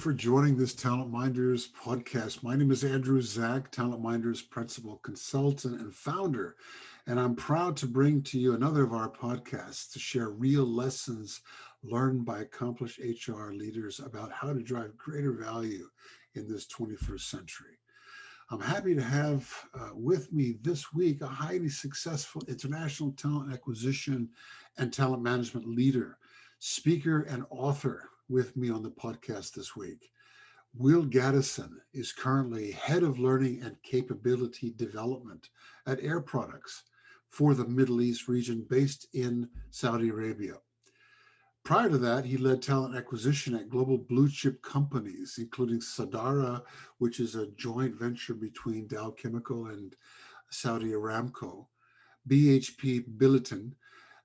for joining this Talent Minders podcast. My name is Andrew Zach, Talent Minders Principal Consultant and Founder, and I'm proud to bring to you another of our podcasts to share real lessons learned by accomplished HR leaders about how to drive greater value in this 21st century. I'm happy to have with me this week a highly successful international talent acquisition and talent management leader, speaker, and author with me on the podcast this week. Will Gadison is currently head of learning and capability development at Air Products for the Middle East region based in Saudi Arabia. Prior to that, he led talent acquisition at global blue chip companies, including Sadara, which is a joint venture between Dow Chemical and Saudi Aramco, BHP Billiton,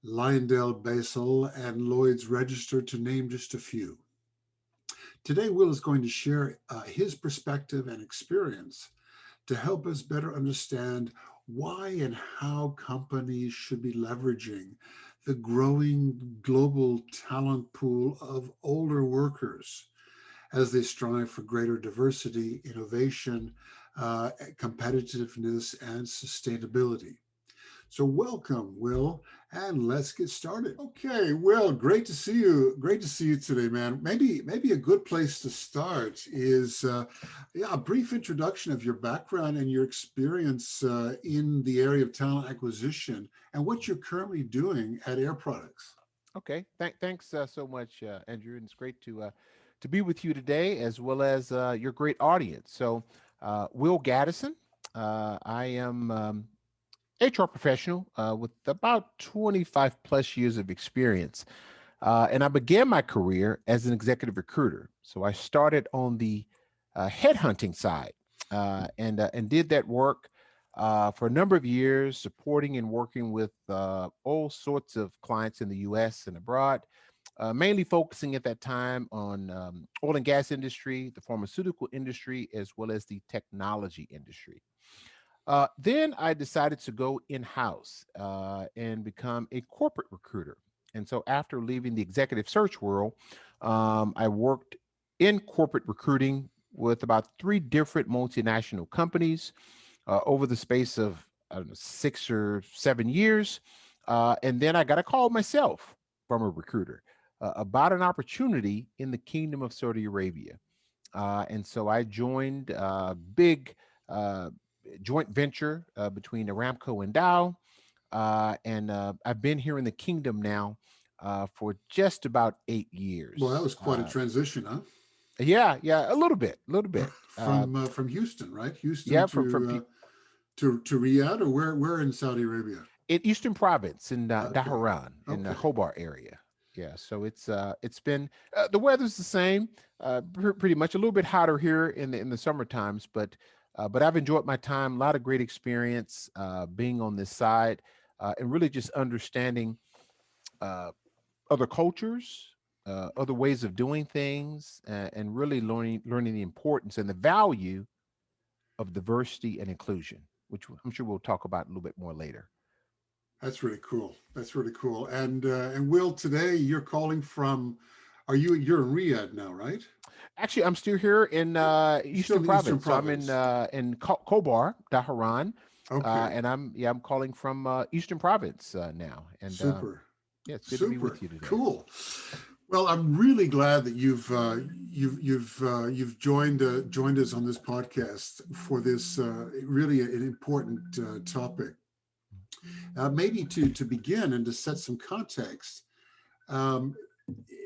LyondellBasell, and Lloyd's Register, to name just a few. Today, Will is going to share his perspective and experience to help us better understand why and how companies should be leveraging the growing global talent pool of older workers as they strive for greater diversity, innovation, competitiveness, and sustainability. So welcome, Will, and let's get started. Okay, Will, great to see you. Great to see you today, man. Maybe a good place to start is a brief introduction of your background and your experience in the area of talent acquisition and what you're currently doing at Air Products. Okay, thanks so much, Andrew, and it's great to be with you today, as well as your great audience. So, Will Gadison, I am HR professional with about 25 plus years of experience, and I began my career as an executive recruiter. So I started on the headhunting side, and did that work for a number of years, supporting and working with all sorts of clients in the U.S. and abroad, mainly focusing at that time on oil and gas industry, the pharmaceutical industry, as well as the technology industry. Then I decided to go in-house and become a corporate recruiter. And so after leaving the executive search world, I worked in corporate recruiting with about 3 different multinational companies over the space of, I don't know, 6 or 7 years. And then I got a call myself from a recruiter about an opportunity in the Kingdom of Saudi Arabia. And so I joined a big joint venture between Aramco and Dow. And I've been here in the kingdom now for just about 8 Well, that years. was quite a transition, huh? Yeah, a little bit. From Houston, right? Houston Yeah, from to Riyadh, or where in Saudi Arabia? in Eastern Province in Okay, Dhahran in the okay. Hobart area. Yeah, so it's been the weather's the same, pretty much a little bit hotter here in the summer times, but I've enjoyed my time. A lot of great experience being on this side, and really just understanding uh, other cultures, other ways of doing things, and really learning the importance and the value of diversity and inclusion, which I'm sure we'll talk about a little bit more later. That's really cool. That's really cool. And Will, today you're calling from, you're in Riyadh now, right? Actually, I'm still here in Still Eastern in the Eastern Province. So I'm Province. in Kobar, Dhahran, Okay, and I'm calling from Eastern Province now. And super, yeah, it's good to be super with you today. cool. Well, I'm really glad that you've joined us on this podcast for this really an important topic. Maybe to begin and to set some context. Um,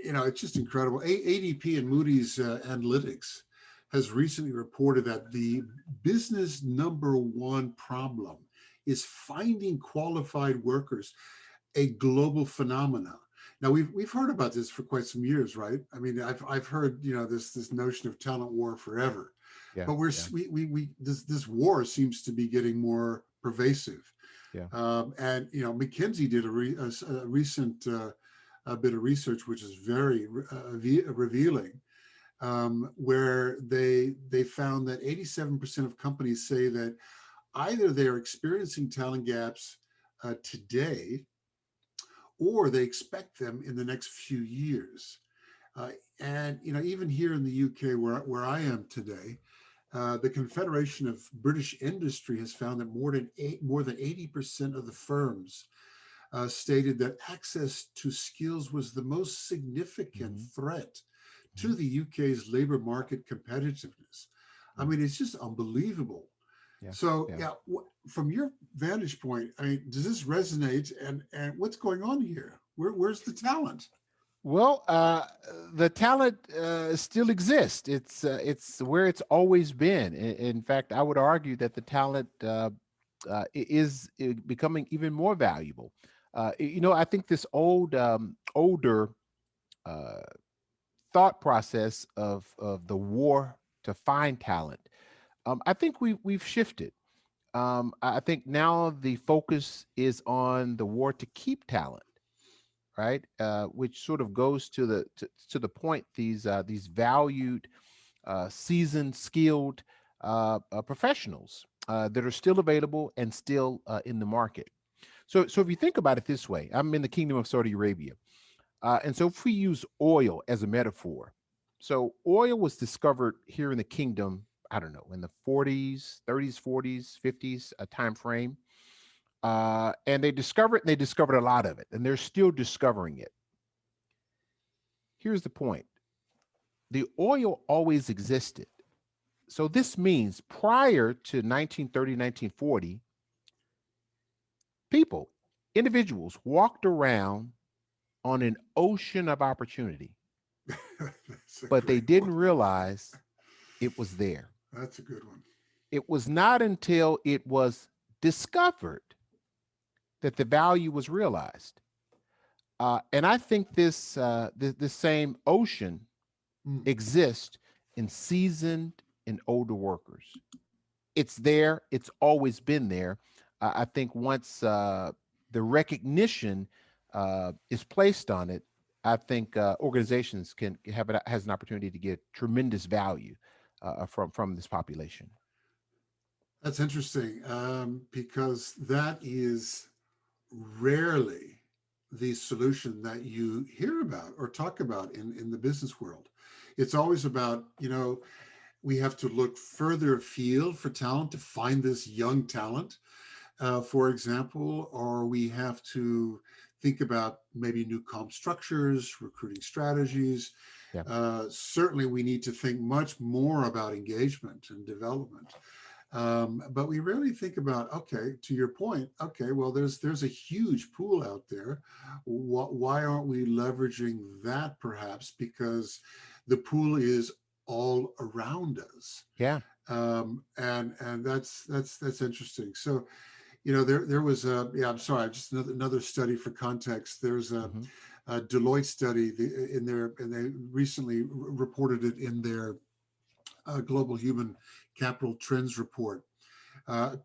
it's just incredible. ADP and Moody's Analytics has recently reported that the business number one problem is finding qualified workers, a global phenomena. Now we've heard about this for quite some years, right? I mean, I've heard this notion of talent war forever, Yeah, but yeah, we this war seems to be getting more pervasive. yeah. And McKinsey did a recent a bit of research, which is very revealing, where they found that 87% of companies say that either they're experiencing talent gaps today, or they expect them in the next few years. Uh, and even here in the UK, where I am today, the Confederation of British Industry has found that more than 80% of the firms stated that access to skills was the most significant Hmm. threat to Hmm. the UK's labor market competitiveness. I Mm. mean, it's just unbelievable. Yeah, So, yeah. yeah, from your vantage point, I mean, does this resonate? And what's going on here? Where's the talent? Well, the talent still exists. It's where it's always been. In fact, I would argue that the talent is becoming even more valuable. I think this older uh, thought process of the war to find talent. I think we've shifted. I think now the focus is on the war to keep talent, right? Which sort of goes to the point, these valued, seasoned, skilled professionals that are still available and still in the market. So if you think about it this way, I'm in the Kingdom of Saudi Arabia, and so if we use oil as a metaphor, so oil was discovered here in the kingdom. I don't know, in the 40s, 30s, 40s, 50s time frame, and they discovered a lot of it, and they're still discovering it. Here's the point: the oil always existed. So this means prior to 1930, 1940, people, individuals walked around on an ocean of opportunity, That's a but they great one. didn't realize it was there. That's a good one. It was not until it was discovered that the value was realized. And I think this same ocean Mm. exists in seasoned and older workers. It's there. It's always been there. I think once the recognition is placed on it, I think organizations can have it has an opportunity to get tremendous value from this population. That's interesting because that is rarely the solution that you hear about or talk about in the business world. It's always about, we have to look further afield for talent to find this young talent, for example, or we have to think about maybe new comp structures, recruiting strategies. Yeah. Certainly, we need to think much more about engagement and development. But we rarely think about, okay, to your point, okay, well, there's a huge pool out there. Why aren't we leveraging that perhaps? Because the pool is all around us. Yeah. And that's interesting. So, there was a, yeah, I'm sorry, just another study for context. There's Hmm. a Deloitte study and they recently reported it in their global human capital trends report.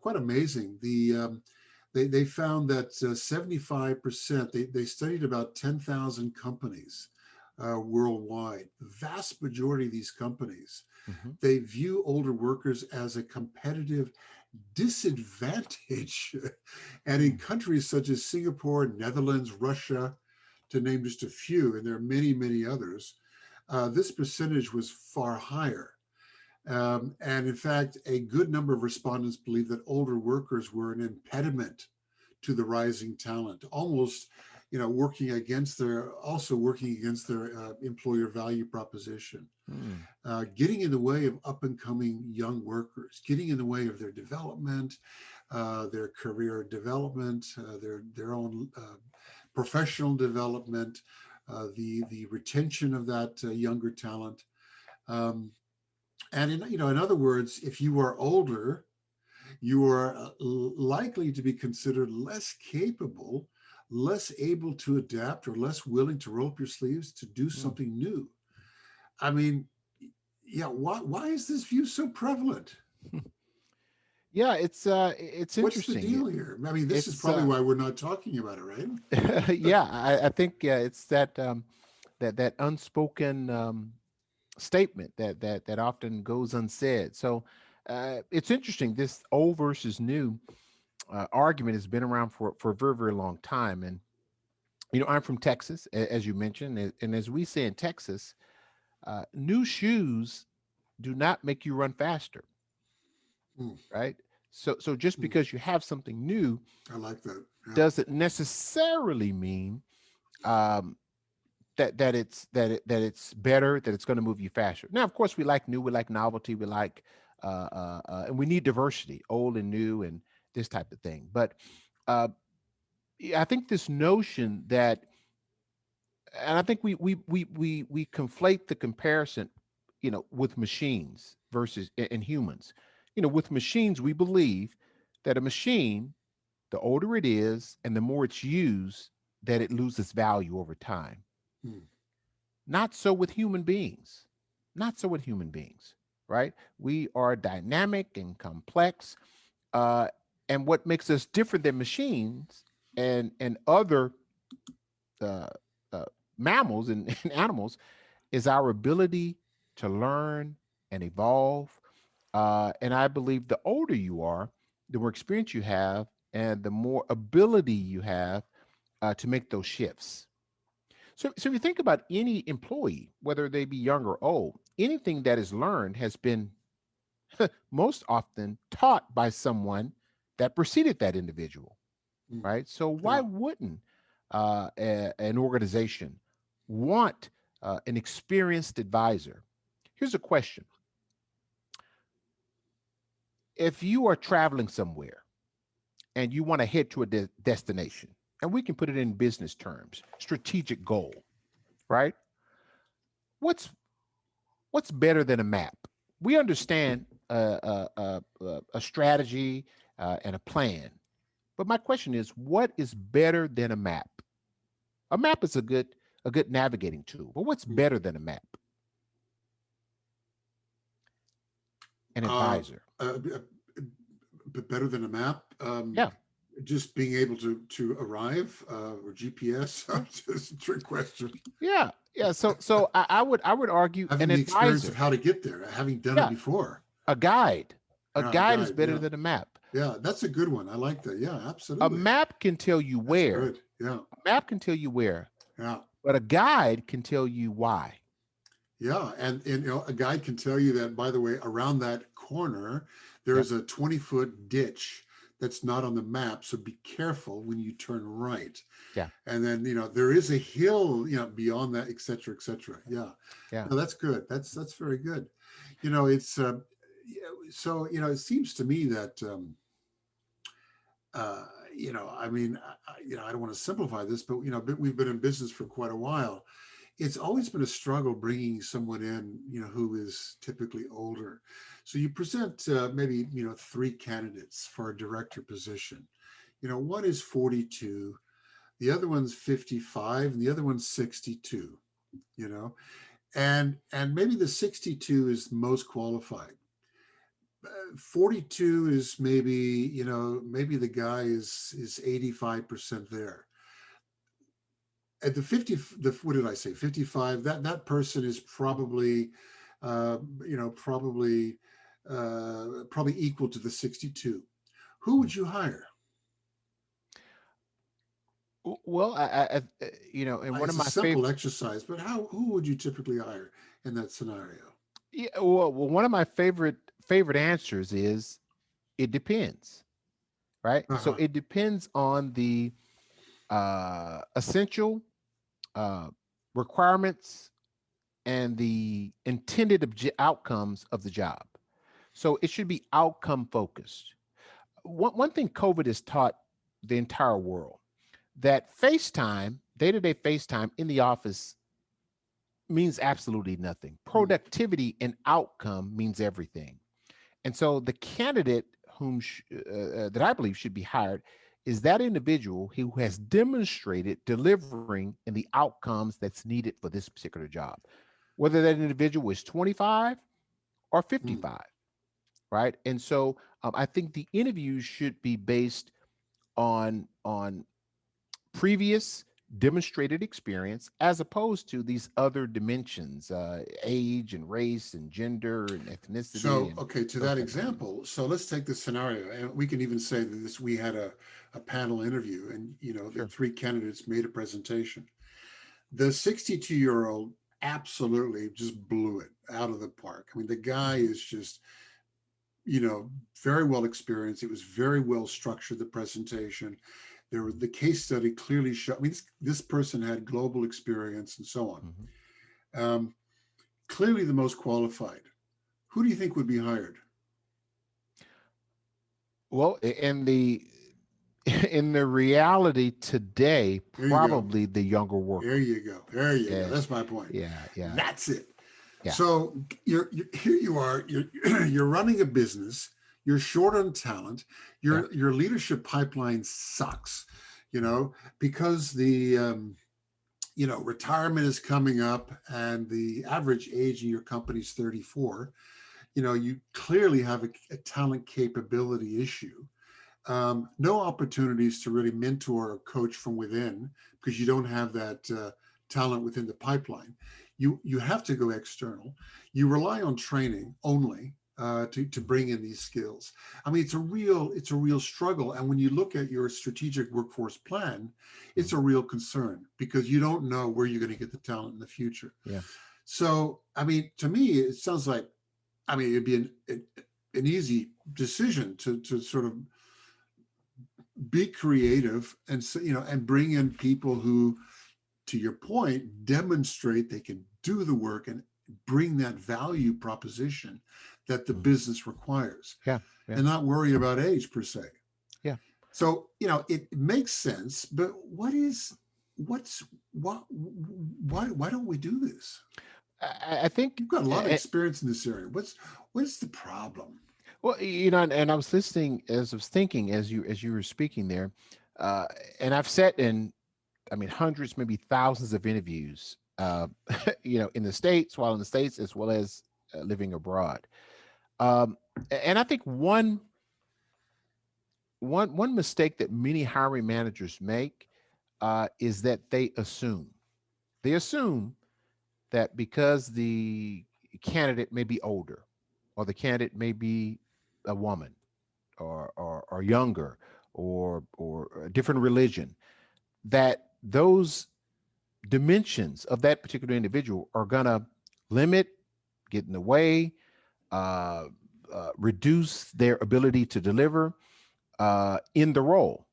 Quite amazing. They found that 75%, they studied about 10,000 companies worldwide. The vast majority of these companies, Hmm. they view older workers as a competitive disadvantage. And in Mm. countries such as Singapore, Netherlands, Russia, to name just a few, and there are many, many others, this percentage was far higher. And in fact, a good number of respondents believe that older workers were an impediment to the rising talent, almost, working against their employer value proposition, Mm. getting in the way of up and coming young workers, getting in the way of their development, their career development, their own professional development, the retention of that younger talent. Um, and in other words, if you are older, you are likely to be considered less capable, less able to adapt, or less willing to roll up your sleeves to do Mm. something new. I mean, yeah, why is this view so prevalent? Yeah, it's What's the interesting. deal here? I mean, this is It's probably why we're not talking about it, right? yeah, I think it's that unspoken statement that often goes unsaid. So it's interesting. This old versus new argument has been around for a very, very long time, and I'm from Texas, as you mentioned, and as we say in Texas, new shoes do not make you run faster, Mm, right? So just mm. because you have something new I like that. Yeah. doesn't necessarily mean um, that it's better, that it's going to move you faster. Now, of course, we like new, we like novelty, we like and we need diversity, old and new, and this type of thing. But uh, I think this notion that, and I think we conflate the comparison, with machines versus in humans. With machines, we believe that a machine, the older it is and the more it's used, that it loses value over time. Mm, Not so with human beings. Not so with human beings, right? We are dynamic and complex. Uh, and what makes us different than machines and other uh, uh, mammals and, and animals is our ability to learn and evolve. And I believe the older you are, the more experience you have, and the more ability you have to make those shifts. So if you think about any employee, whether they be young or old, anything that is learned has been most often taught by someone that preceded that individual, mm. right? So why Yeah. wouldn't an organization want an experienced advisor? Here's a question: if you are traveling somewhere and you want to head to a destination, and we can put it in business terms, strategic goal, right? What's what's better than a map? We understand a strategy and a plan, but my question is, what is better than a map? A map is a good navigating tool, but what's Mm. better than a map? An Uh, advisor. Better than a map. Yeah, Just being able to arrive or GPS. yeah, Just a trick question. yeah, yeah. So I would argue an Having the experience of advisor. how to get there, having done it Yeah, before. a guide. A Yeah, a guide is guide. better Yeah, than a map. yeah, that's a good one. I like that. Yeah, A absolutely. map can tell you That's where. good. Yeah, A map can tell you where, yeah, but a guide can tell you why. yeah. And a guide can tell you that, by the way, around that corner there Yeah, is a 20-foot ditch that's not on the map, so be careful when you turn right. yeah, And then there is a hill beyond that, et cetera, et cetera. Yeah, yeah. no, that's good. That's very good. It's yeah, so it seems to me that uh, I mean, I don't want to simplify this, but we've been in business for quite a while. It's always been a struggle bringing someone in, who is typically older. So you present maybe three candidates for a director position. One is 42, the other one's 55, and the other one's 62. You know, and maybe the 62 is most qualified. 42 is maybe maybe the guy is 85% there. At the 50, what did I say, 55, that person is probably probably probably equal to the 62. Who Mm. would you hire? Well, in one of It's a my favorite, simple exercise, but who would you typically hire in that scenario? yeah, well, one of my favorite answers is it depends, right? So Uh-huh. it depends on the essential uh, requirements and the intended outcomes of the job. So it should be outcome focused. One thing COVID has taught the entire world, that FaceTime, day to day FaceTime in the office means absolutely nothing. Mm, Productivity and outcome means everything. And so the candidate that I believe should be hired is that individual who has demonstrated delivering in the outcomes that's needed for this particular job, whether that individual is 25 or mm, 55, right? And so I think the interviews should be based on previous demonstrated experience as opposed to these other dimensions, age and race and gender and ethnicity So, and okay, to those that type of things. example, so let's take this scenario, and we can even say that this we had a panel interview, and the Sure. three candidates made a presentation. The 62-year-old absolutely just blew it out of the park. I mean, the guy Hmm. is just, very well experienced. It was very well structured, the presentation. There was the case study clearly showed, I mean, this person had global experience and so on. Hmm. Um, Clearly the most qualified. Who do you think would be hired? Well, in the in the reality today, There you go. probably the younger There worker. you go. There you go. Yeah, That's my point. yeah, yeah, That's it. yeah. So here you are. You're running a business. You're short on talent. Yeah. Your leadership pipeline sucks. Mhm. Because the retirement is coming up, and the average age in your company is 34. You clearly have a talent capability issue. No opportunities to really mentor or coach from within because you don't have that talent within the pipeline. You have to go external. You rely on training only to Mhm. bring in these skills. I mean, it's a real struggle. And when you look at your strategic workforce plan, it's Mhm. a real concern because you don't know where you're going to get the talent in the future. Yeah. So, I mean, to me, it sounds like, I mean, it'd be an easy decision to sort of be creative and and bring in people who, to your point, demonstrate they can do the work and bring that value proposition that the Mhm. business requires, Yeah. Yeah. and not worry about age per se. Yeah. So it makes sense, but what's why don't we do this? I think, You've got a lot of experience in this area. What's the problem? well, and I was listening as I was thinking as you were speaking there, uh, and I've sat in, I mean, hundreds, maybe thousands of interviews, in the states, while in the states, as well as living abroad. Um, and I think one mistake that many hiring managers make is that they assume that because the candidate may be older, or the candidate may be a woman, or younger, or a different religion, that those dimensions of that particular individual are gonna limit, get in the way, uh, reduce their ability to deliver in the role.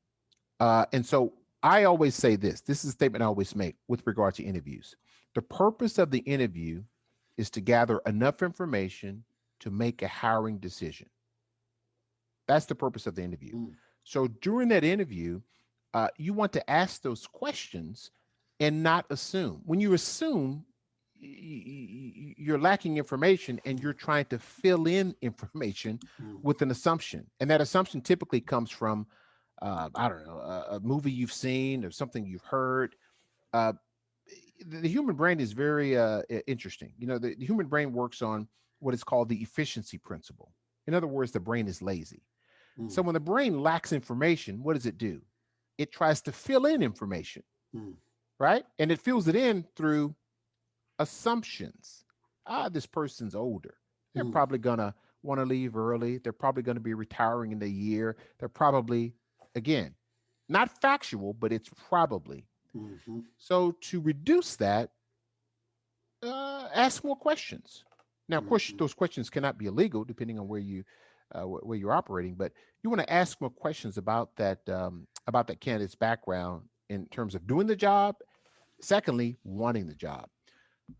And so I always say this. This is a statement I always make with regard to interviews. The purpose of the interview is to gather enough information to make a hiring decision. That's the purpose of the interview. Mm, So during that interview, you want to ask those questions and not assume. When you assume, you're lacking information and you're trying to fill in information mm, with an assumption. And that assumption typically comes from, I don't know, a movie you've seen or something you've heard. Uh, the human brain is very interesting. The human brain works on what is called the efficiency principle. In other words, the brain is lazy. So mm, when the brain lacks information, what does it do? It tries to fill in information, mm, right? And it fills it in through assumptions. This person's older. They're mm, probably going to want to leave early. They're probably going to be retiring in a year. They're probably, again, not factual, but it's probably. mhm, So to reduce that, ask more questions. Now, of course, mhm, those questions cannot be illegal, depending on where you're operating. But you want to ask more questions about that candidate's background in terms of doing the job. Secondly, wanting the job.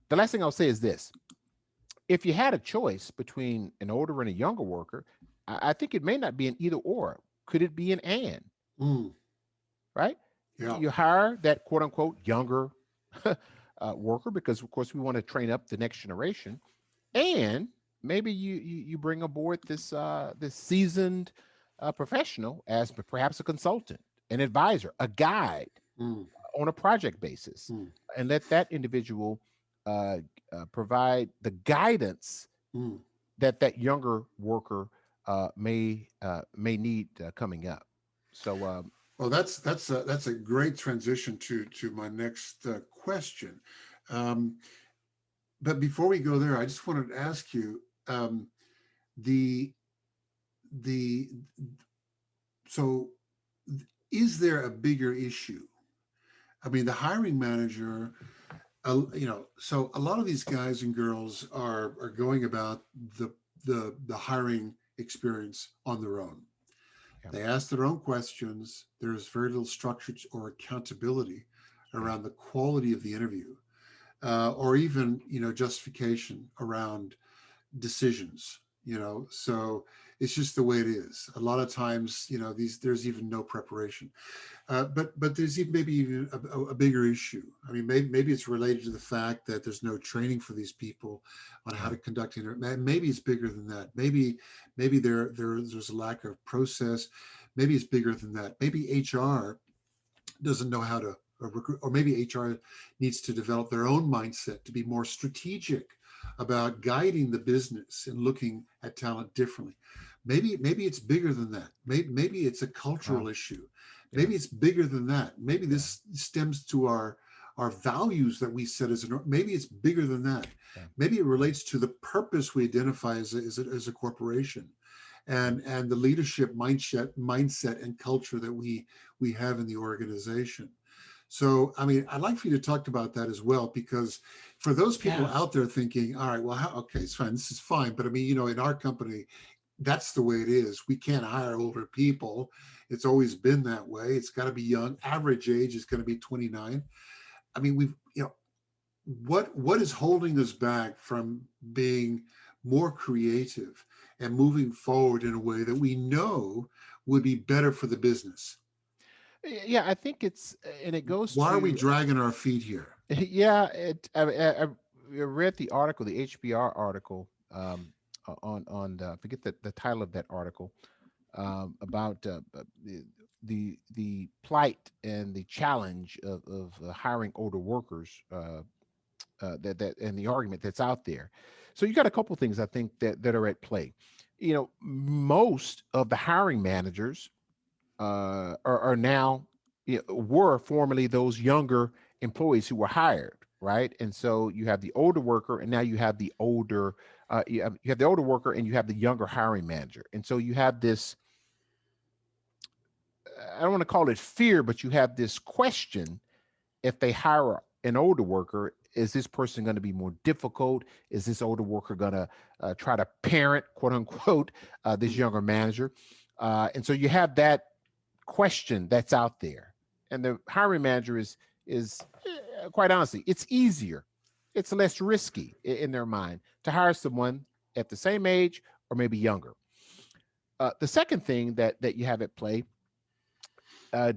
The last thing I'll say is this: if you had a choice between an older and a younger worker, I think it may not be an either or. Could it be an and? mm. Right? Yeah. You hire that quote unquote younger worker because, of course, we want to train up the next generation, and maybe you bring aboard this seasoned professional as perhaps a consultant, an advisor, a guide Mm, on a project basis, mm, and let that individual uh, provide the guidance mm. that younger worker may need coming up. So Well, that's a great transition to my next question. Um, but before we go there, I just wanted to ask you the the so is there a bigger issue? I mean, the hiring manager, so a lot of these guys and girls are going about the hiring experience on their own. Yeah, They ask their own questions. There's very little structure or accountability yeah, around the quality of the interview, or even justification around decisions. So it's just the way it is. A lot of times, these there's even no preparation. But there's even maybe even a bigger issue. I mean, maybe it's related to the fact that there's no training for these people on how yeah, to conduct interview. Maybe it's bigger than that. Maybe there's a lack of process. Maybe it's bigger than that. Maybe HR doesn't know how to recruit, or maybe HR needs to develop their own mindset to be more strategic about guiding the business and looking at talent differently. Maybe it's bigger than that. Maybe it's a wow, cultural issue. yeah, Maybe it's bigger than that. Maybe yeah, this stems to our values that we set as an. Maybe it's bigger than that. yeah, Maybe it relates to the purpose we identify as a corporation, yeah, and the leadership mindset and culture that we have in the organization. So, I mean, I'd like for you to talk about that as well, because for those people yeah. out there thinking, all right, well, okay, it's fine, this is fine, but I mean, in our company, that's the way it is. We can't hire older people. It's always been that way. It's got to be young. Average age is going to be 29. I mean, what is holding us back from being more creative and moving forward in a way that we know would be better for the business? Yeah, I think and it goes Why are we to, dragging our feet here? yeah, I read the article, the HBR article, on I forget the title of that article, about the plight and the challenge of hiring older workers, that and the argument that's out there. So you got a couple things I think that are at play. Most of the hiring managers are now, were formerly those younger employees who were hired, right? And so you have the older worker, and now you have the older, you have the older worker, and you have the younger hiring manager, and so you have this. I don't want to call it fear, but you have this question: if they hire an older worker, is this person going to be more difficult? Is this older worker going to try to parent, quote unquote, this younger manager? And so you have that question that's out there, and the hiring manager is quite honestly, it's easier, it's less risky in their mind to hire someone at the same age or maybe younger. The second thing that you have at play,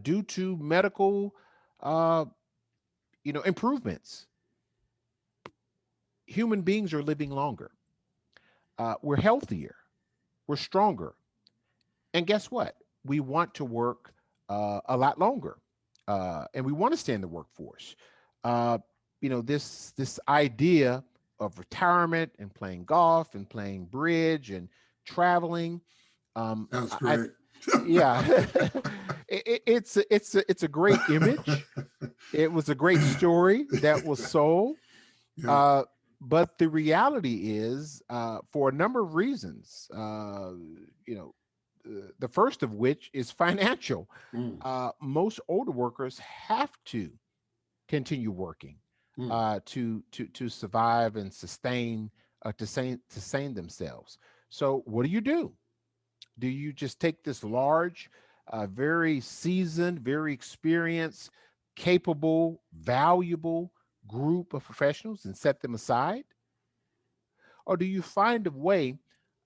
due to medical, uh, improvements, human beings are living longer. We're healthier, we're stronger, and guess what? We want to work a lot longer, and we want to stay in the workforce. Uh, this idea of retirement and playing golf and playing bridge and traveling. Sounds I great. Yeah, it's a great image. It was a great story that was sold. Yeah. Uh, but the reality is, for a number of reasons, the first of which is financial. Mm, Most older workers have to continue working, mm. to survive and sustain, to sustain themselves. So what do you do? Do you just take this large, very seasoned, very experienced, capable, valuable group of professionals and set them aside? Or do you find a way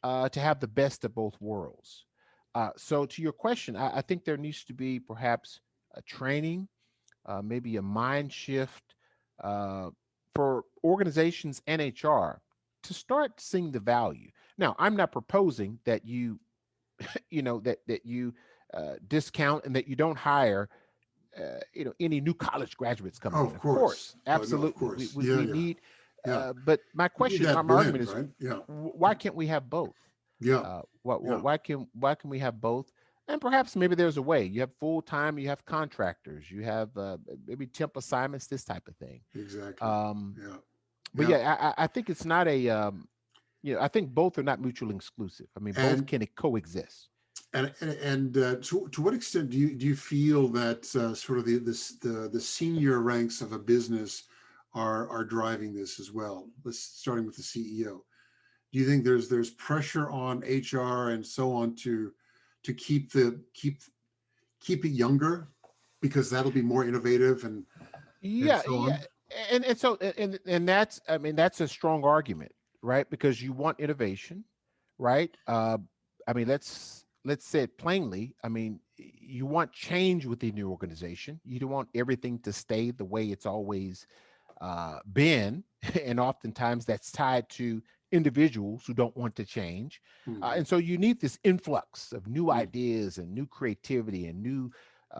to have the best of both worlds? So, to your question, I think there needs to be perhaps a training, maybe a mind shift, uh, for organizations and HR to start seeing the value. Now, I'm not proposing that you discount and that you don't hire any new college graduates coming Oh, in. of Of course. course, No, of absolutely, we course. we, Yeah, we yeah, need. yeah. But my You need question, my, that my argument blend, is, right? Yeah, why can't we have both? yeah, Why yeah. why can we have both? And perhaps maybe there's a way. You have full time, you have contractors, you have maybe temp assignments, this type of thing. Exactly. Um, Yeah. but Yeah. yeah, I think it's not a I think both are not mutually exclusive. I mean, both And can coexist. to what extent do you feel that sort of the senior ranks of a business are driving this as well? Let's starting with the CEO. Do you think there's pressure on HR and so on to keep it younger because that'll be more innovative and Yeah, so yeah, on? and so and that's, I mean, that's a strong argument, right? Because you want innovation, right? I mean, let's say it plainly. I mean, you want change within your organization. You don't want everything to stay the way it's always been, and oftentimes that's tied to individuals who don't want to change, Hmm. and so you need this influx of new ideas and new creativity and new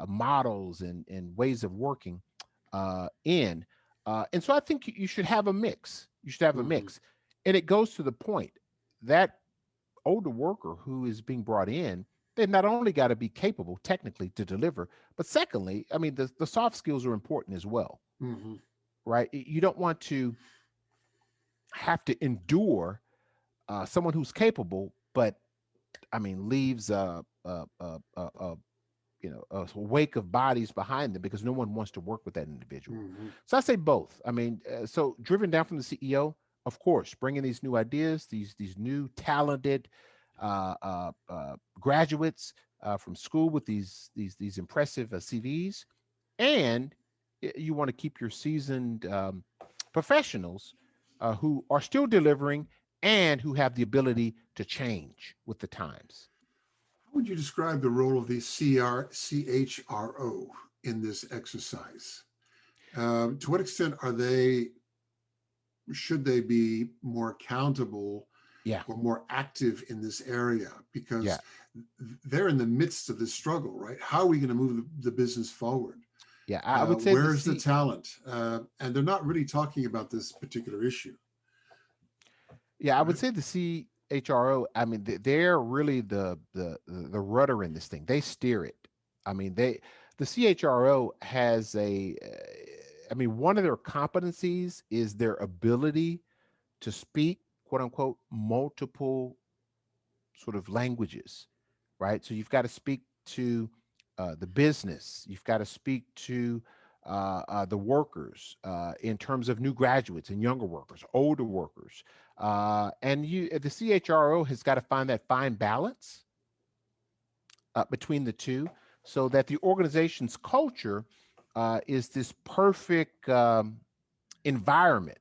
models and ways of working in. And so I think you should have a mix. You should have a Hmm. mix. And it goes to the point that older worker who is being brought in, they've not only got to be capable technically to deliver, but secondly, I mean, the soft skills are important as well, Hmm. right? You don't want to have to endure someone who's capable, but I mean, leaves a wake of bodies behind them because no one wants to work with that individual. Hmm. So I say both. I mean, so driven down from the CEO, of course, bringing these new ideas, these new talented graduates from school with these impressive CVs, and you want to keep your seasoned professionals who are still delivering and who have the ability to change with the times. How would you describe the role of the CHRO in this exercise? To what extent should they be more accountable Yeah, or more active in this area? yeah, Because they're in the midst of this struggle, right? How are we going to move the business forward? yeah. I would say the Where's the C. talent? And they're not really talking about this particular issue, Yeah, I would right? say the CHRO. I mean, they're really the rudder in this thing. They steer it. I mean, the CHRO has a. I mean, one of their competencies is their ability to speak, quote unquote, multiple sort of languages, right? So you've got to speak to the business, you've got to speak to the workers in terms of new graduates and younger workers, older workers, and the CHRO has got to find that fine balance between the two, so that the organization's culture is this perfect environment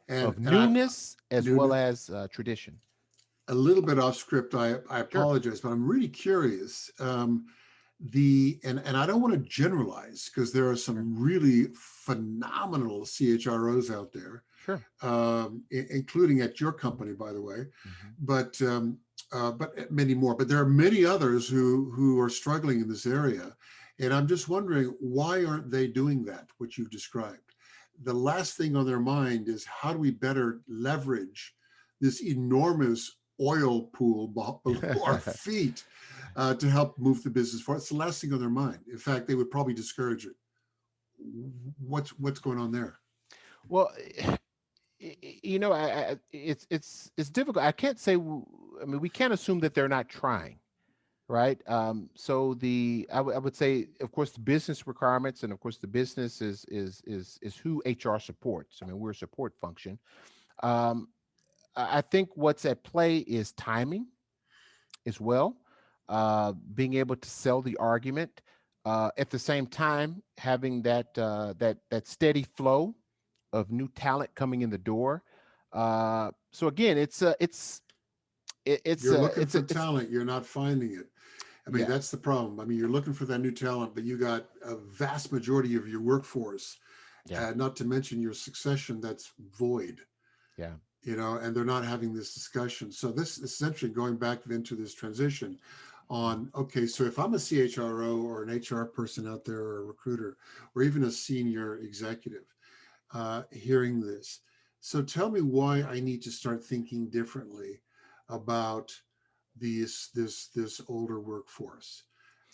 And of and I newness as well Newton, as tradition. a little bit off script. I Sure, apologize, but I'm really curious. And I don't want to generalize because there are sure, some really phenomenal CHROs out there, sure. including at your company, by the way, Mhm. but many more. But there are many others who are struggling in this area, and I'm just wondering why aren't they doing that? What you've described. The last thing on their mind is how do we better leverage this enormous oil pool below our feet to help move the business forward. It's the last thing on their mind. In fact, they would probably discourage it. What's going on there? Well, it's difficult. I can't say. I mean, we can't assume that they're not trying, right? So I would say, of course, the business requirements, and of course, the business is who HR supports. I mean, we're a support function. Um, I think what's at play is timing as well, being able to sell the argument, at the same time having that steady flow of new talent coming in the door. So again, You're looking for it's talent, you're not finding it. I mean, yeah, that's the problem. I mean, you're looking for that new talent, but you got a vast majority of your workforce, yeah, not to mention your succession, that's void. yeah, And they're not having this discussion. So this is essentially going back into this transition mm, on, okay, so if I'm a CHRO or an HR person out there or a recruiter or even a senior executive hearing this, so tell me why I need to start thinking differently about this older workforce?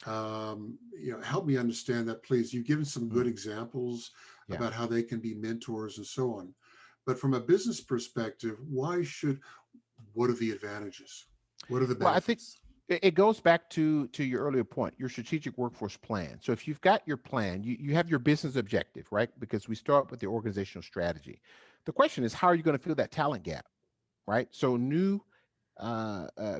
Help me understand that, please. You've given some good Mm, examples yeah. about how they can be mentors and so on. But from a business perspective, what are the advantages? What are the Well, I think benefits? it goes back to your earlier point, your strategic workforce plan. So if you've got your plan, you have your business objective, right? Because we start with the organizational strategy. The question is, how are you going to fill that talent gap, right? So new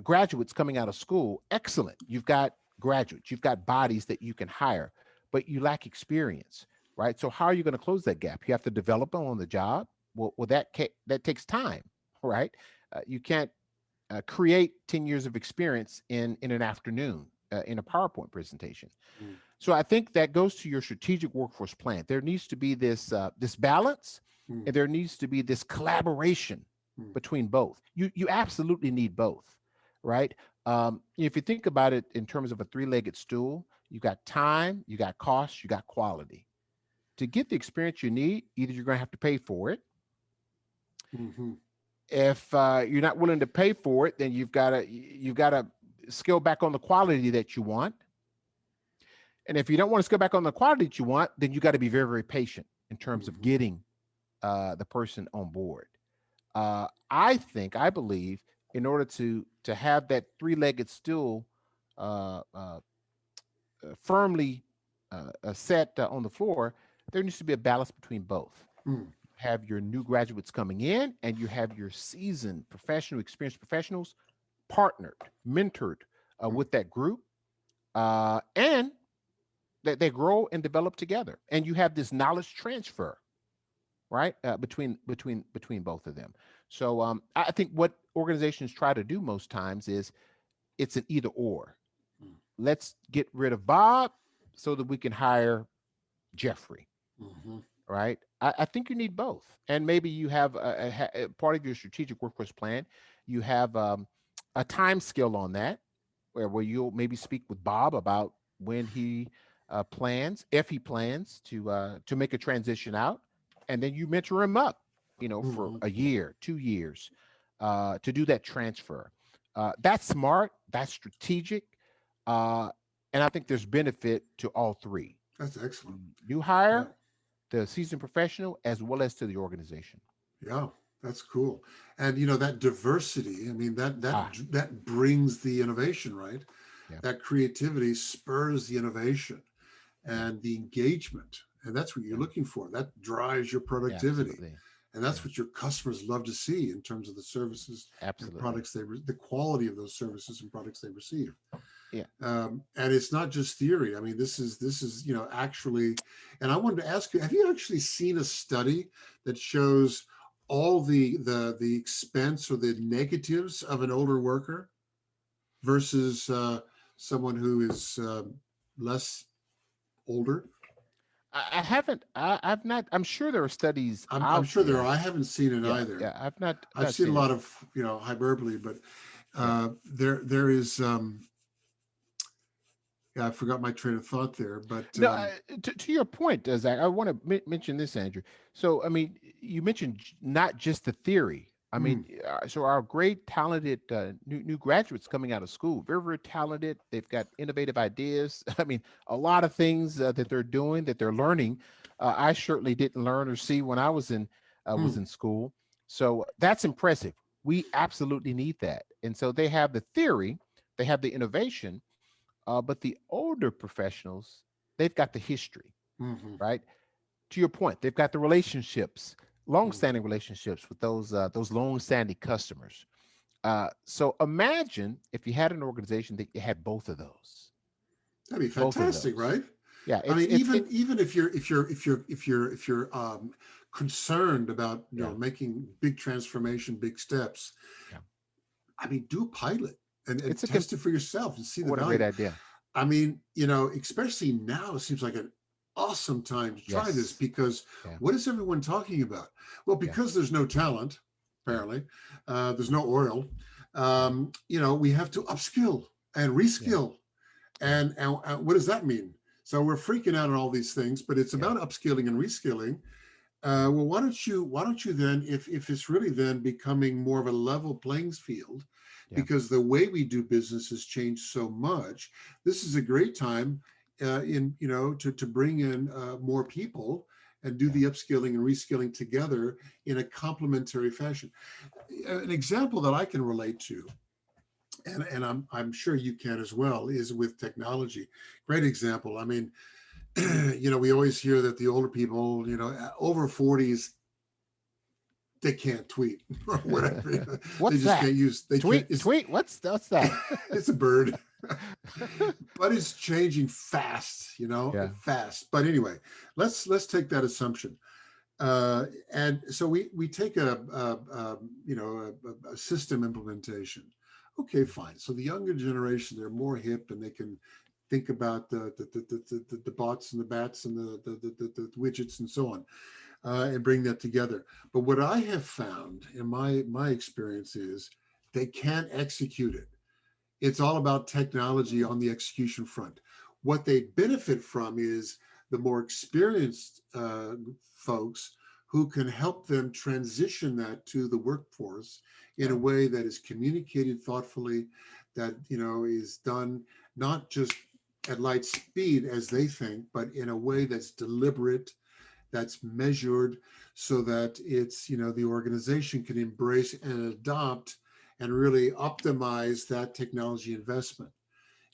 graduates coming out of school, excellent. You've got graduates, you've got bodies that you can hire, but you lack experience, right? So how are you going to close that gap? You have to develop them on the job. Well, that takes time, right? You can't create 10 years of experience in an afternoon in a PowerPoint presentation. Mm, So I think that goes to your strategic workforce plan. There needs to be this balance, mm, and there needs to be this collaboration mm, between both. You absolutely need both, right? If you think about it in terms of a three-legged stool, you got time, you got cost, you got quality. To get the experience you need, either you're going to have to pay for it. mm-hmm, If you're not willing to pay for it, then you've got to scale back on the quality that you want. And if you don't want to scale back on the quality that you want, then you got to be very, very patient in terms of mm-hmm, getting the person on board. I believe, in order to have that three-legged stool uh, uh, firmly set on the floor, there needs to be a balance between both. mm, Have your new graduates coming in, and you have your seasoned professional, experienced professionals partnered, mentored mm. with that group, and that they grow and develop together. And you have this knowledge transfer, right, between both of them. So I think what organizations try to do most times is it's an either or. Mm, Let's get rid of Bob so that we can hire Jeffrey, mhm, right? I think you need both, and maybe you have a part of your strategic workforce plan. You have a time scale on that, where you'll maybe speak with Bob about when he plans, if he plans to make a transition out, and then you mentor him up, for mhm. a year, 2 years, to do that transfer. That's smart. That's strategic, uh, and I think there's benefit to all three: That's excellent. new Yeah, hire, the seasoned professional, as well as to the organization. yeah, that's cool. And that diversity, I mean, Ah, that brings the innovation, right? yeah, That creativity spurs the innovation yeah, and the engagement. And that's what you're yeah, looking for. That drives your yeah, productivity. absolutely. And that's Yeah, what your customers love to see in terms of the services and absolutely. products the quality of those services and products they receive. Yeah. And it's not just theory. I mean, this is actually. And I wanted to ask you: have you actually seen a study that shows all the expense or the negatives of an older worker versus someone who is less older? I haven't. I've not. I'm sure there are studies I'm out sure there are. there. I haven't seen it Yeah, either. yeah. I've not I've not seen a seen it. lot of hyperbole, but Yeah. there is yeah, I forgot my train of thought there, but No. To your point, Zach, I want to mention this, Andrew. So, I mean, you mentioned not just the theory. I mean, mm, so our great, talented new graduates coming out of school, very, very talented. They've got innovative ideas. I mean, a lot of things that they're doing, that they're learning. I certainly didn't learn or see when I was mm, in school. So that's impressive. We absolutely need that. And so they have the theory, they have the innovation, but the older professionals, they've got the history, mhm, right? To your point, they've got the relationships, mm. long-standing relationships with those long-standing customers. So imagine if you had an organization that you had both of those, That'd be both of fantastic, those. right? Yeah, I it's mean, it's it. even if you're concerned about Yeah, making big transformation, big steps, yeah. I mean, do a pilot and It's a test it for yourself and see the what a great value. idea. I mean, especially now, it seems like an awesome time to try this Yes. because Yeah. what is everyone talking about? Well, Yeah. because there's no talent, Yeah. apparently, there's no oil. Yeah. We have to upskill and Yeah. reskill. Yeah. And what does that mean? So we're freaking out on all these things, but it's Yeah. about upskilling and reskilling. Yeah. Well, why don't you then, if it's really then becoming more of a level playing field, Yeah. because the way we do business has changed so much. This is a great time to bring in more people and do Yeah. the upskilling and reskilling together in a complementary fashion. An example that I can relate to, and I'm sure you can as well, is with technology. Great example. I mean, we always hear that the older people, over 40s, they can't tweet or whatever. They What's just that? can't use. They can't. Tweet, tweet. What's that? It's a bird, but it's changing fast. Yeah. Fast. But anyway, let's take that assumption. And so we take a system implementation. Okay, fine. So the younger generation, they're more hip and they can think about the bots and the bats and the widgets and so on, and bring that together. But what I have found in my experience is they can't execute it. It's all about technology on the execution front. What they benefit from is the more experienced folks who can help them transition that to the workforce in a Oh, way that is communicated thoughtfully, that is done not just at light speed as they think, but in a way that's deliberate, that's measured, so that it's the organization can embrace and adopt and really optimize that technology investment.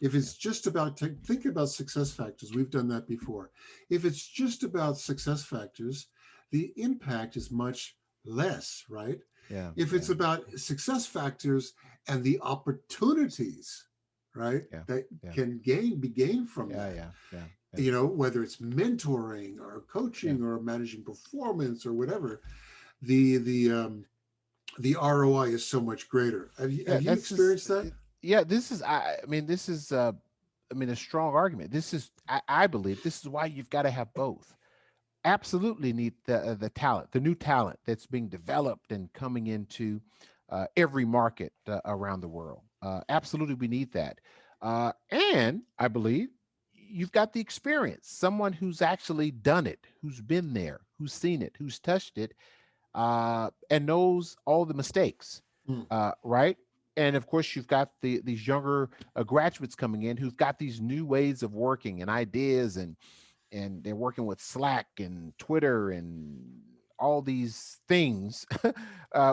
If yeah. it's just about think about success factors, we've done that before. If it's just about success factors, the impact is much less, right? Yeah. If it's Yeah. about success factors and the opportunities, right, Yeah. that Yeah. can be gained from Yeah. that, Yeah. Yeah. Yeah. whether it's mentoring or Yeah. coaching or managing performance or whatever, the the um, the ROI is so much greater. Yeah. Have you That's just. experienced that? Yeah. This is. I mean, this is. I mean, a strong argument. This is. I believe this is why you've got to have both. Absolutely need the talent, the new talent that's being developed and coming into every market around the world. Absolutely, we need that. And I believe you've got the experience, someone who's actually done it, who's been there, who's seen it, who's touched it, and knows all the mistakes, Hmm. right? And of course, you've got these younger graduates coming in who've got these new ways of working and ideas, and they're working with Slack and Twitter and all these things,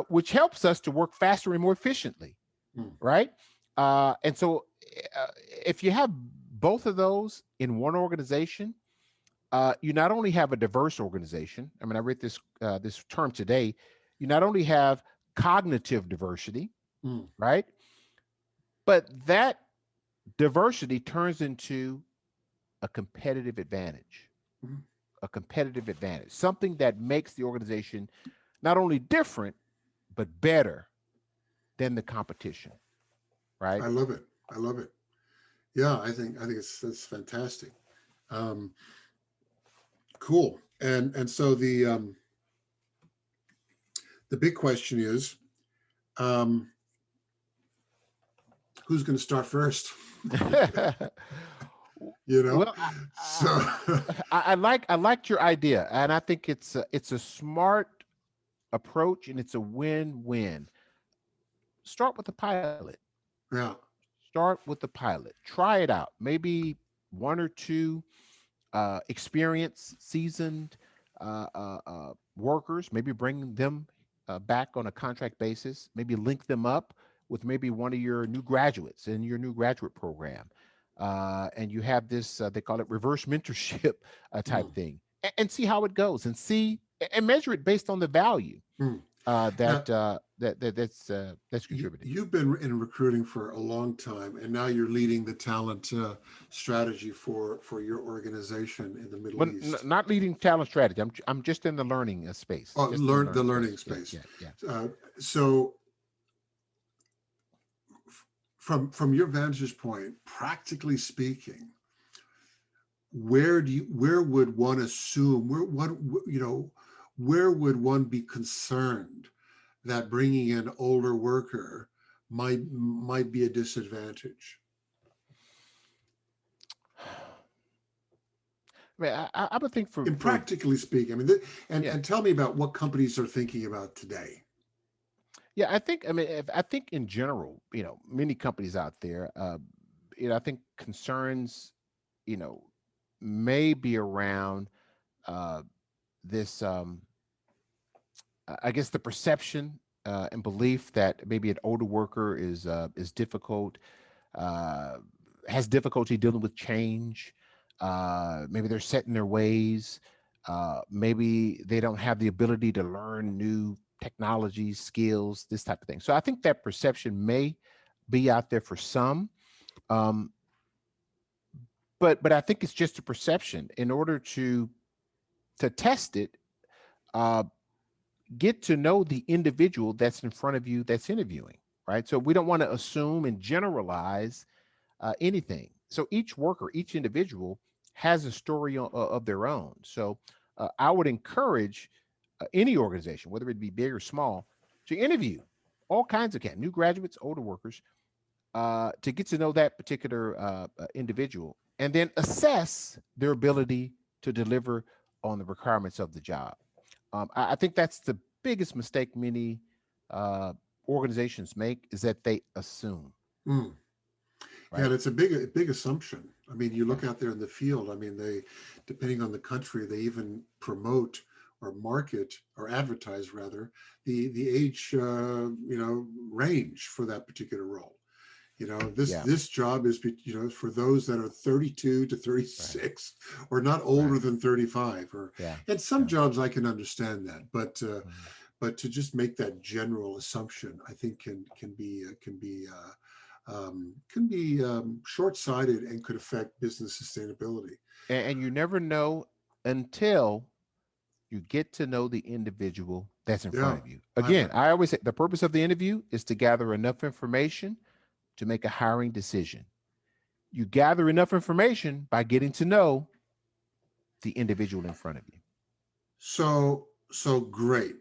which helps us to work faster and more efficiently, Hmm. right? And so, uh, if you have both of those in one organization, you not only have a diverse organization. I mean, I read this term today. You not only have cognitive diversity, Hmm. right? But that diversity turns into a competitive advantage, Hmm. something that makes the organization not only different, but better than the competition, right? I love it. I love it. Yeah, I think that's fantastic. Um, cool. And so the big question is, um, who's going to start first? you know, Well, so I liked your idea, and I think it's a smart approach, and it's a win-win. Start with the pilot. yeah. Start with the pilot. Try it out. Maybe one or two experienced, seasoned workers. Maybe bring them back on a contract basis. Maybe link them up with maybe one of your new graduates in your new graduate program, and you have this. They call it reverse mentorship Hmm. type thing, and see how it goes, and see and measure it based on the value Hmm. Now, that's contributed. you've been in recruiting for a long time, and now you're leading the talent strategy for your organization in the Middle But East. not leading talent strategy. I'm just in the learning space. Oh, Just in the the learning learning space. Yeah, space. yeah, yeah. So, from your vantage point, practically speaking, where would one assume where would one be concerned that bringing an older worker might be a disadvantage? I mean, I would think In for practically speaking, I mean, yeah, and tell me about what companies are thinking about today. Yeah, I think. I mean, I think in general, many companies out there, I think concerns, you know, may be around uh, this. I guess the perception and belief that maybe an older worker is difficult, uh, has difficulty dealing with change. Maybe they're set in their ways. Maybe they don't have the ability to learn new technologies, skills, this type of thing. So I think that perception may be out there for some, um, but I think it's just a perception. In order to test it, uh, get to know the individual that's in front of you that's interviewing, right? So we don't want to assume and generalize anything. So each worker, each individual has a story of their own. So I would encourage any organization, whether it be big or small, to interview all kinds of new graduates, older workers, to get to know that particular individual, and then assess their ability to deliver on the requirements of the job. I think that's the biggest mistake many uh, organizations make, is that they assume, Mm. Yeah, right? and it's a big assumption. I mean, you Yeah, look out there in the field. I mean, they, depending on the country, they even promote or market or advertise rather the age range for that particular role. This yeah, this job is for those that are 32 to right, 36 or not right, older than 35. Or yeah, and some yeah. jobs I can understand that, Mhm. but to just make that general assumption, I think can be short-sighted and could affect business sustainability. And you never know until you get to know the individual that's in front Yeah, of you. I Again, I always say the purpose of the interview is to gather enough information to make a hiring decision. You gather enough information by getting to know the individual in front of you. so great.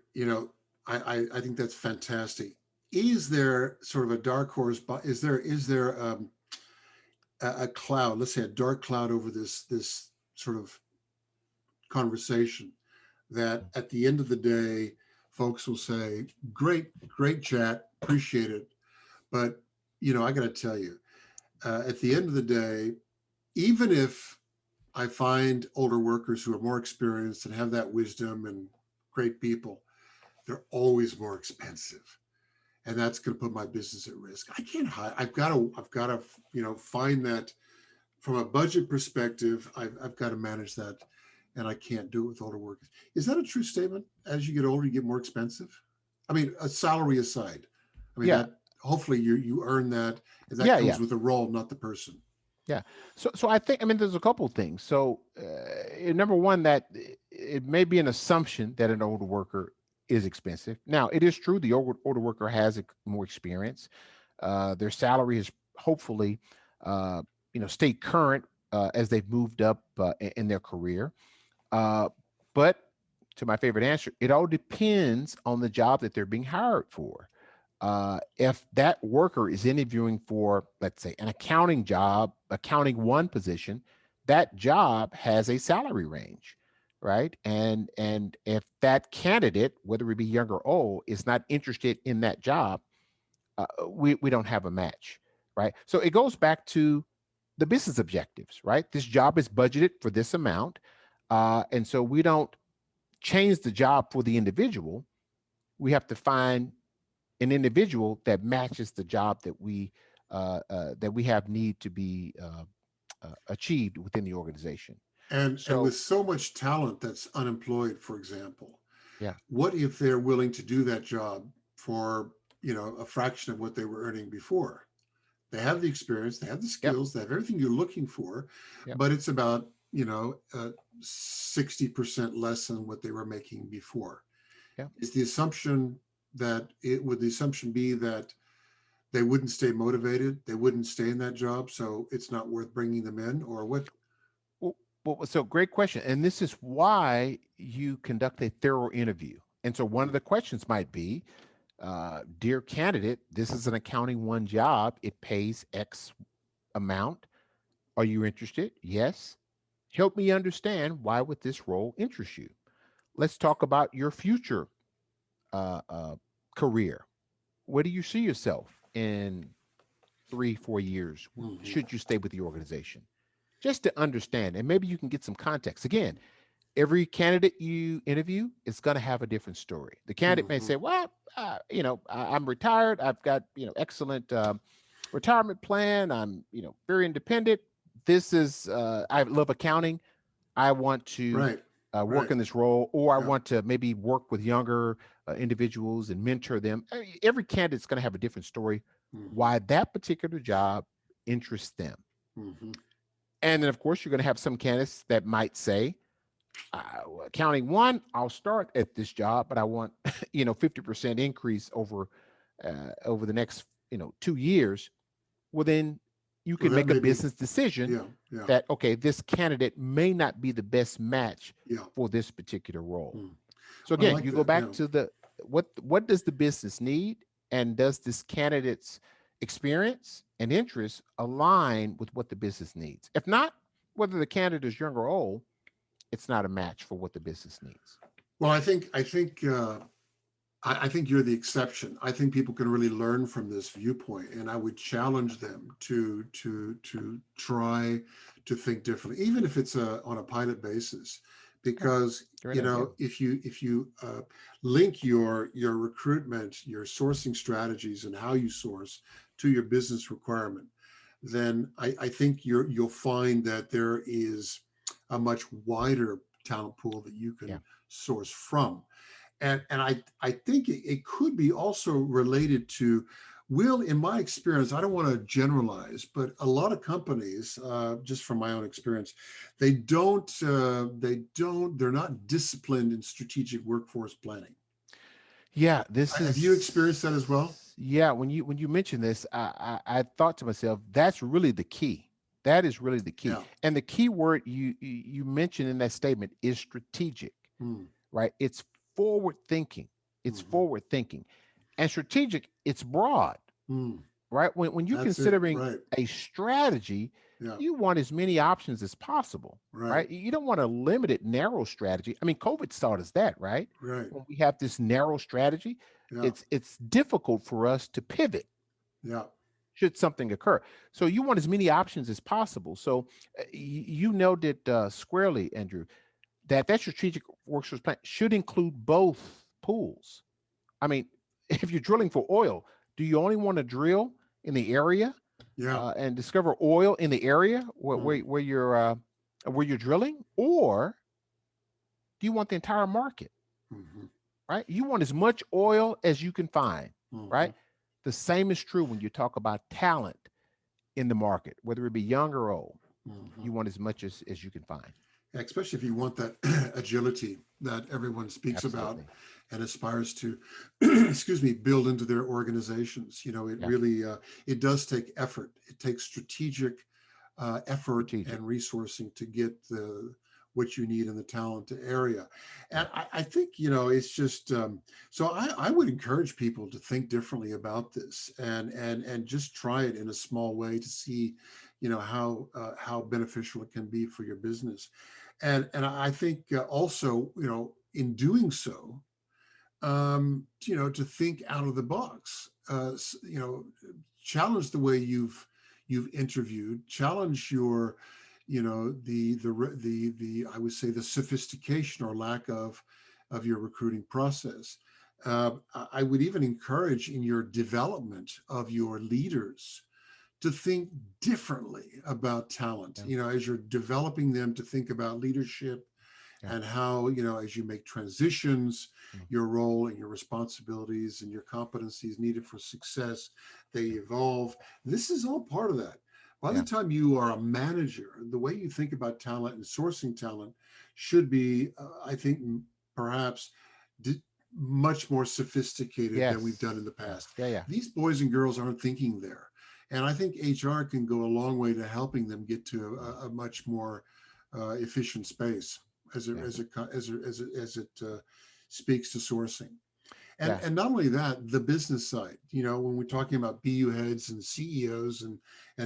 I think that's fantastic. Is there sort of a dark horse? Is there a cloud? Let's say a dark cloud over this sort of conversation that at the end of the day, folks will say, great chat, appreciate it, but I got to tell you, at the end of the day, even if I find older workers who are more experienced and have that wisdom and great people, they're always more expensive. And that's going to put my business at risk. I can't hide. I've got to, find that from a budget perspective. I've got to manage that, and I can't do it with older workers. Is that a true statement? As you get older, you get more expensive. I mean, a salary aside. I mean Yeah, that. Hopefully, you earn that, and that yeah, comes yeah, with the role, not the person. yeah. So I think, I mean, there's a couple of things. So number one, that it may be an assumption that an older worker is expensive. Now, it is true the older worker has more experience. Their salary is hopefully, uh, stay current as they've moved up in their career. Uh, but to my favorite answer, it all depends on the job that they're being hired for. If that worker is interviewing for, let's say, an accounting job, accounting one position, that job has a salary range, right? And if that candidate, whether it be young or old, is not interested in that job, we don't have a match, right? So it goes back to the business objectives, right? This job is budgeted for this amount, and so we don't change the job for the individual. We have to find an individual that matches the job that we have need to be achieved within the organization. And So with so much talent that's unemployed, for example, yeah, what if they're willing to do that job for a fraction of what they were earning before? They have the experience, they have the yep, skills, they have everything you're looking for, yep, but it's about 60% less than what they were making before. yep. Is the assumption that it would the assumption be that they wouldn't stay motivated, they wouldn't stay in that job, so it's not worth bringing them in, or what? Well, so great question, and this is why you conduct a thorough interview. And so one of the questions might be, dear candidate, this is an accounting one job. It pays X amount. Are you interested? Yes. Help me understand, why would this role interest you? Let's talk about your future uh, uh, career. where do you see yourself in 3, 4 years? Hmm. Should you stay with the organization? Just to understand, and maybe you can get some context. Again, every candidate you interview is going to have a different story. The candidate may Hmm. say, "Well, I'm retired. I've got excellent retirement plan. I'm very independent. This is I love accounting. I want to Right. work Right. in this role, or I Yeah. want to maybe work with younger individuals and mentor them." Every candidate's going to have a different story Hmm. why that particular job interests them. Hmm. And then, of course, you're going to have some candidates that might say, counting one, I'll start at this job, but I want 50% increase over the next 2 years. Well, then you Well, can that make a may be. business decision Yeah. Yeah. that, okay, this candidate may not be the best match Yeah. for this particular role. Mm. So Well, I again, like you go that. back Yeah. to the what does the business need, and does this candidate's experience and interests align with what the business needs? If not, whether the candidate is young or old, it's not a match for what the business needs. Well, I think you're the exception. I think people can really learn from this viewpoint, and I would challenge them to try to think differently, even if it's on a pilot basis, Yeah, because great idea. if you link your recruitment, your sourcing strategies, and how you source to your business requirement, then I think you'll find that there is a much wider talent pool that you Yeah, can source from. And I think it could be also related to, will, in my experience, I don't want to generalize, but a lot of companies, just from my own experience, they're not disciplined in strategic workforce planning. yeah. This Have you experienced that as well? is yeah. When you mention this, I thought to myself, that's really the key. That is really the key. Yeah. And the key word you mentioned in that statement is strategic, Mm. right? It's forward thinking. It's Hmm. forward thinking, and strategic. It's broad, Mm. right? When you're That's it. considering Right. a strategy, Yeah. you want as many options as possible, Right. right? You don't want a limited, narrow strategy. I mean, COVID taught us that, right? Right. When we have this narrow strategy, Yeah. it's difficult for us to pivot Yeah. should something occur. So you want as many options as possible. So you noted squarely, Andrew, that strategic workforce plan should include both pools. I mean, if you're drilling for oil, do you only want to drill in the area Yeah. and discover oil in the area Mm. where you're drilling, or do you want the entire market? Hmm. Right? You want as much oil as you can find. Hmm. Right? The same is true when you talk about talent in the market, whether it be young or old. Hmm. You want as much as you can find. Especially if you want that agility that everyone speaks about Absolutely. and aspires to excuse me, build into their organizations. It Yeah. really it does take effort. It takes strategic effort and Strategic. resourcing to get the what you need in the talent area. Yeah. And I think it's just so I would encourage people to think differently about this and just try it in a small way to see how beneficial it can be for your business. And I think also, in doing so, to think out of the box, challenge the way you've interviewed, challenge your, the I would say the sophistication or lack of your recruiting process. I would even encourage in your development of your leaders to think differently about talent, Yeah. as you're developing them to think about leadership Yeah. and how, as you make transitions, Mm. your role and your responsibilities and your competencies needed for success, they evolve. This is all part of that. By the Yeah. time you are a manager, the way you think about talent and sourcing talent should be, I think, perhaps much more sophisticated than we've done Yes. in the Yeah. past. Yeah. Yeah. These boys and girls aren't thinking there. And I think HR can go a long way to helping them get to Mm. a much more efficient space Yeah. as it speaks to sourcing. And Yeah. and not only that, the business side. When we're talking about BU heads and CEOs and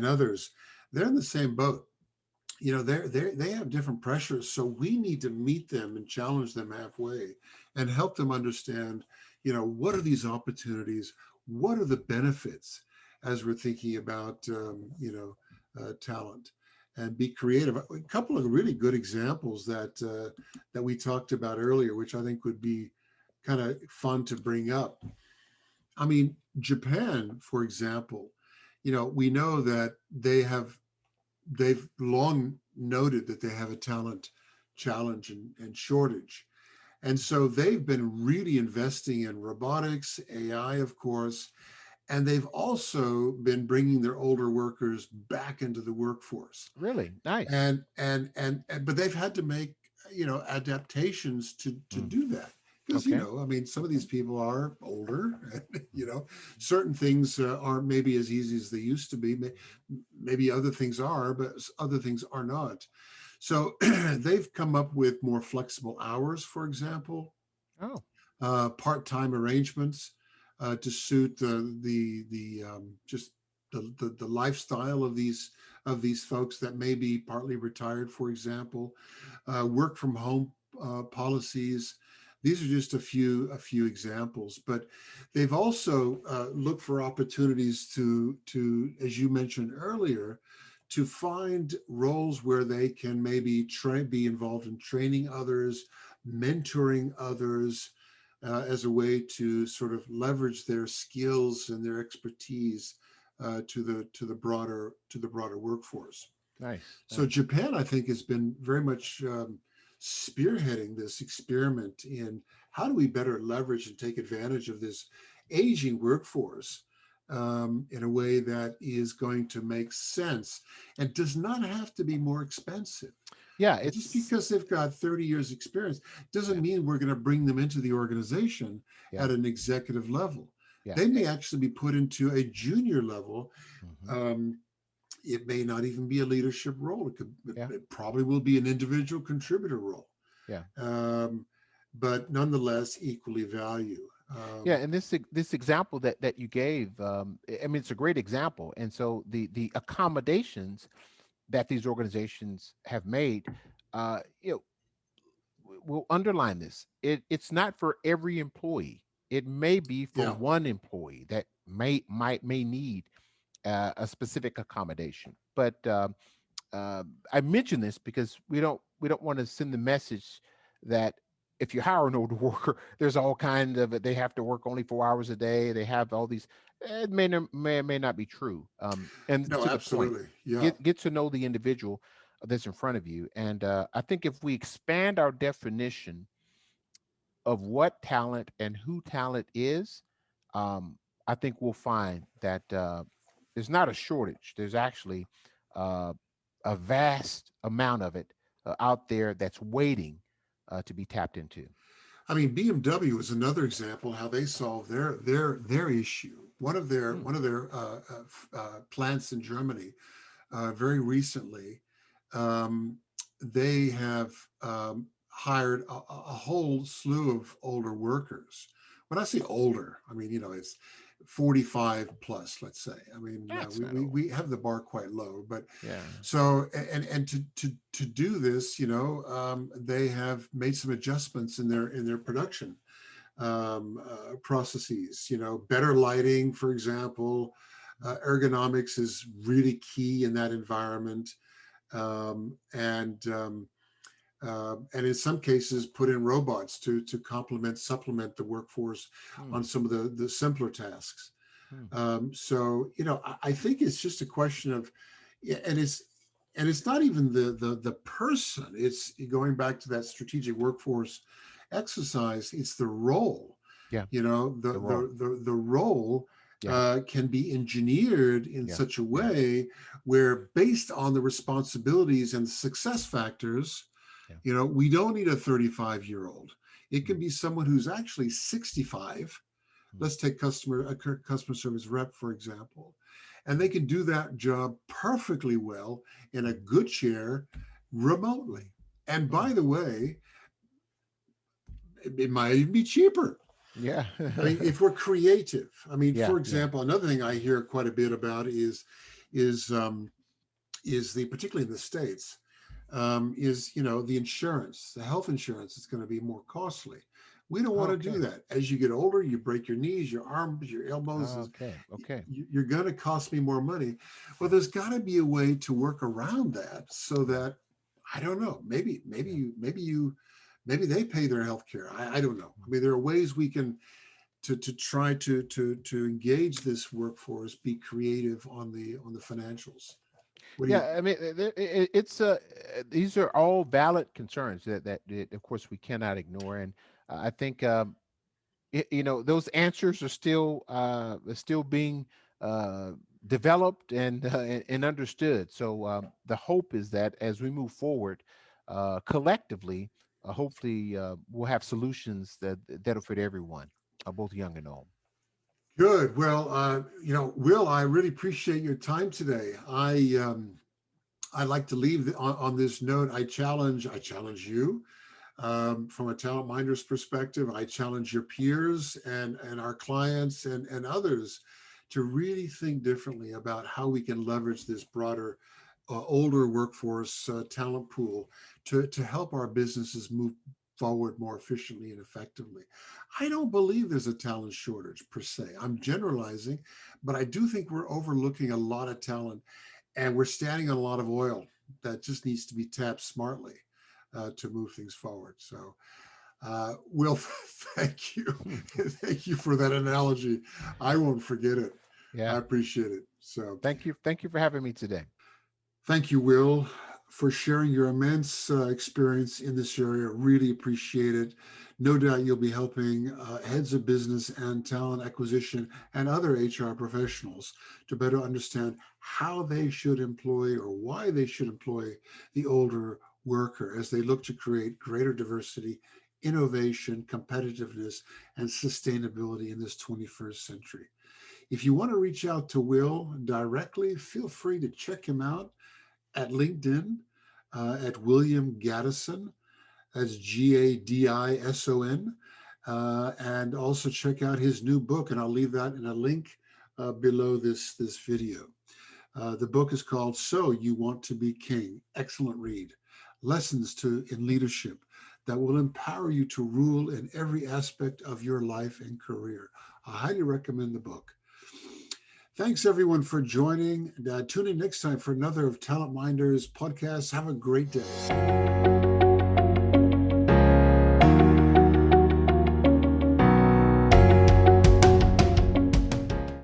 others, they're in the same boat. They have different pressures, so we need to meet them and challenge them halfway and help them understand, what are these opportunities, what are the benefits as we're thinking about talent, and be creative. A couple of really good examples that we talked about earlier, which I think would be kind of fun to bring up. I mean, Japan, for example, we know that they've long noted that they have a talent challenge and shortage. And so they've been really investing in robotics, AI, of course, and they've also been bringing their older workers back into the workforce. Really nice. And but they've had to make adaptations to Mm. do that, because Okay. I mean, some of these people are older, and certain things aren't maybe as easy as they used to be. Maybe other things are, but other things are not. So they've come up with more flexible hours, for example, Oh, part-time arrangements to suit the just the lifestyle of these folks that may be partly retired, for example. Work from home policies. These are just a few examples, but they've also looked for opportunities to, as you mentioned earlier, to find roles where they can maybe be involved in training others, mentoring others, as a way to sort of leverage their skills and their expertise to the broader workforce. nice, So nice. Japan, I think, has been very much spearheading this experiment in how do we better leverage and take advantage of this aging workforce in a way that is going to make sense and does not have to be more expensive. Yeah, Just it's because they've got 30 years experience doesn't yeah, mean we're going to bring them into the organization yeah, at an executive level. yeah. They may actually be put into a junior level. Hmm. um, it may not even be a leadership role. Yeah, It probably will be an individual contributor role, yeah, um, but nonetheless equally value. yeah. And this example that you gave, I mean, it's a great example. And so the accommodations that these organizations have made, you know, will underline this. It's not for every employee. It may be for Yeah. one employee that may need a specific accommodation. But I mention this because we don't want to send the message that if you hire an older worker, there's all kinds of they have to work only 4 hours a day. They have all these. It may not be true. And No, to the point, absolutely. Yeah. get to know the individual that's in front of you. And I think if we expand our definition of what talent and who talent is, I think we'll find that there's not a shortage. There's actually uh, a vast amount of it out there that's waiting to be tapped into. I mean, BMW is another example how they solve their issue. One of their Hmm. one of their plants in Germany very recently, um, they have hired a whole slew of older workers. When I say older, I mean, it's 45 plus, let's say. I mean, That's we, not we, old. we have the bar quite low, but Yeah. so, and to do this, they have made some adjustments in their production processes. Better lighting, for example. Ergonomics is really key in that environment, and in some cases put in robots to supplement the workforce Hmm. on some of the simpler tasks. Hmm. So I think it's just a question of, yeah, and it's not even the person. It's going back to that strategic workforce exercise. It's the role. Yeah. The The role. role Yeah. can be engineered in Yeah. such a Yeah. way where, based on the responsibilities and success factors, Yeah. we don't need a 35-year-old. It Hmm. can be someone who's actually 65. Hmm. Let's take customer service rep, for example, and they can do that job perfectly well in a Hmm. good chair remotely. And Hmm. by the way, it might even be cheaper. Yeah. I mean, if we're creative. I mean, Yeah. for Yeah. example, another thing I hear quite a bit about is um, is particularly in the states, is the insurance, the health insurance is going to be more costly. We don't want to do Okay. that. As you get older, you break your knees, your arms, your elbows. Okay. Okay. You're going to cost me more money. Well, there's got to be a way to work around that so Yeah. that I don't know. Yeah. Maybe they pay their health care. I don't know. I mean, there are ways we can to try to engage this workforce, be creative on the financials. What do you Yeah, think? I mean, it's these are all valid concerns that of course we cannot ignore, and I think those answers are still being uh, developed and understood. So the hope is that as we move forward collectively, hopefully we'll have solutions that'll fit everyone, both young and old. Good. Well, Will, I really appreciate your time today. I like to leave on this note. I challenge you from a talent minder's perspective. I challenge your peers and our clients and others to really think differently about how we can leverage this broader, older workforce talent pool to help our businesses move forward more efficiently and effectively. I don't believe there's a talent shortage per se. I'm generalizing, but I do think we're overlooking a lot of talent and we're standing on a lot of oil that just needs to be tapped smartly to move things forward. So, Will, thank you. Thank you for that analogy. I won't forget it. I Yeah. appreciate it. So, Thank you for having me today. thank you, Will, for sharing your immense experience in this area. Really appreciate it. No doubt you'll be helping heads of business and talent acquisition and other HR professionals to better understand how they should employ or why they should employ the older worker as they look to create greater diversity, innovation, competitiveness, and sustainability in this 21st century. If you want to reach out to Will directly, feel free to check him out at LinkedIn at William Gadison. That's Gadison. And also check out his new book, and I'll leave that in a link below this video. The book is called So You Want to Be King. Excellent read. Lessons in leadership that will empower you to rule in every aspect of your life and career. I highly recommend the book. Thanks everyone for joining. Tune in next time for another of Talent Minders podcast. Have a great day.